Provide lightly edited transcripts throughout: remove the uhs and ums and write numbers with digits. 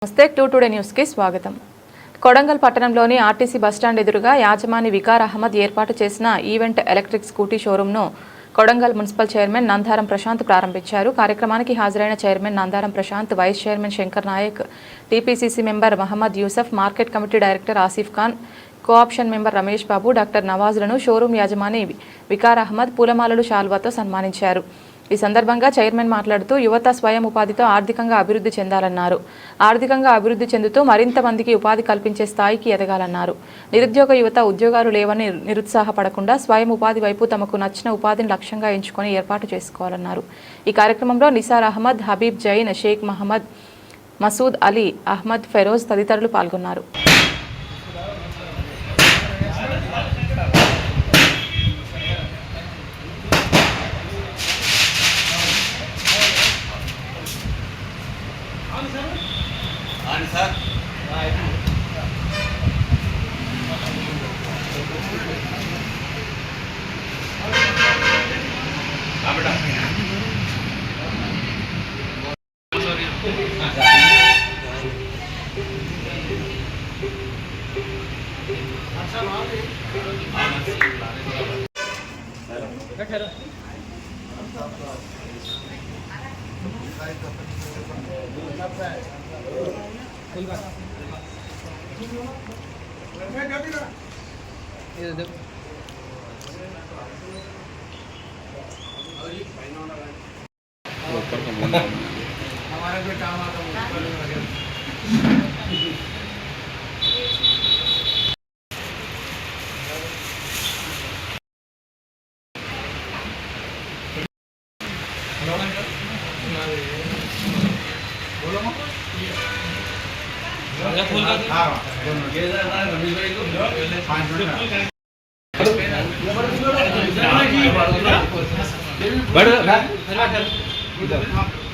నమస్తే today news కి స్వాగతం. కొడంగల్ పట్టణంలోని ఆర్టీసీ బస్టాండ్ ఎదురుగా యాజమాని వికార్ అహ్మద్ ఏర్పాటు చేసిన ఈవెంట్ ఎలక్ట్రిక్ స్కూటీ షోరూంను కొడంగల్ మున్సిపల్ చైర్మన్ నందారం ప్రశాంత్ ప్రారంభించారు. కార్యక్రమానికి హాజరైన chairman Nandaram Prashanth, vice chairman Shankar Naik, TPCC member Mohammed Yousuf, market committee director Asif Khan, co-option member Ramesh Babu, doctor నవాజ్లను షోరూం యాజమాని వికార్ అహ్మద్ పూలమాలలు శాల్వాతో సన్మానించారు. ఈ సందర్భంగా చైర్మన్ మాట్లాడుతూ యువత స్వయం ఉపాధితో ఆర్థికంగా అభివృద్ధి చెందాలన్నారు. ఆర్థికంగా అభివృద్ధి చెందుతూ మరింత మందికి ఉపాధి కల్పించే స్థాయికి ఎదగాలన్నారు. నిరుద్యోగ యువత ఉద్యోగాలు లేవని నిరుత్సాహపడకుండా స్వయం ఉపాధి వైపు తమకు నచ్చిన ఉపాధిని లక్ష్యంగా ఎంచుకొని ఏర్పాటు చేసుకోవాలన్నారు. ఈ కార్యక్రమంలో నిసార్ అహ్మద్, హబీబ్ జైన్, షేక్ మహమ్మద్, మసూద్ అలీ, అహ్మద్ ఫెరోజ్ తదితరులు పాల్గొన్నారు.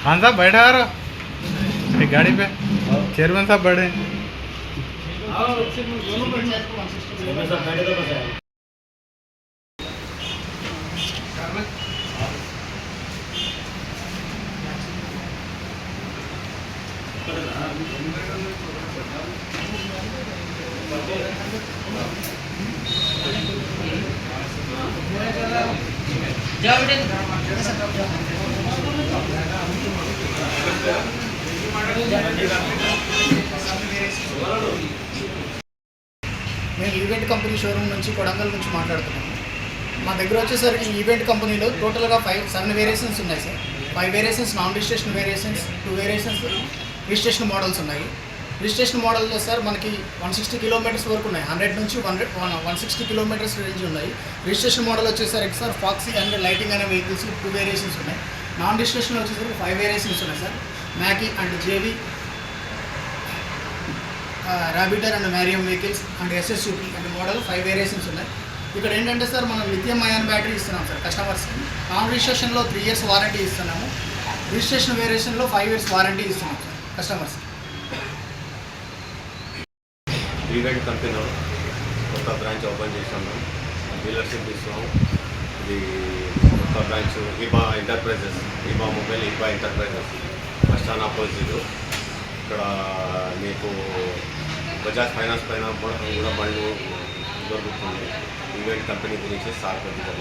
खान साहब बैठा यार एक गाड़ी पे चेयरमैन साहब बैठे మేము ఈవెంట్ కంపెనీ షోరూమ్ నుంచి కొడంగల్ నుంచి మాట్లాడుతున్నాము. మా దగ్గర వచ్చేసరికి ఈవెంట్ కంపెనీలో టోటల్గా 7 వేరియేషన్స్ ఉన్నాయి sir. 5 variations non registration variations, 2 variations registration models ఉన్నాయి. రిజిస్ట్రేషన్ మోడల్లో సార్ మనకి 160 కిలోమీటర్స్ వరకు ఉన్నాయి. 100 నుంచి 160 కిలోమీటర్స్ రేంజ్ ఉన్నాయి. రిజిస్ట్రేషన్ మోడల్ వచ్చేసరికి సార్ ఫాక్సీ అండ్ లైటింగ్ అనే వెహికల్స్ 2 వేరియేషన్స్ ఉన్నాయి. నాన్ రిజిస్ట్రేషన్ వచ్చేసరికి 5 వేరియేషన్స్ ఉన్నాయి సార్. మ్యాకీ అండ్ జేవీ, రాబిటర్ అండ్ మ్యారియం వెహికల్స్ అండ్ ఎస్ఎస్యూపీ అండ్ మోడల్ 5 వేరియేషన్స్ ఉన్నాయి. ఇక్కడ ఏంటంటే సార్ మనం లిథియం అయాన్ బ్యాటరీ ఇస్తున్నాం సార్ కస్టమర్స్కి. నాన్ రిజిస్ట్రేషన్లో 3 years వారంటీ ఇస్తున్నాము. రిజిస్ట్రేషన్ వేరియేషన్లో 5 years వారంటీ ఇస్తున్నాం సార్ కస్టమర్స్కి. ఈవెంట్ కంపెనీలో కొత్త బ్రాంచ్ ఓపెన్ చేసాము, డీలర్షిప్ ఇస్తున్నాము. ఇది కొత్త branch Eba enterprises, Eba mobile, Eba enterprises bus stand opposite. ఇక్కడ మీకు బజాజ్ ఫైనాన్స్ పైన కూడా బండ్లు దొరుకుతుంది. ఈవెంట్ కంపెనీ గురించి సార్ కొద్దిగా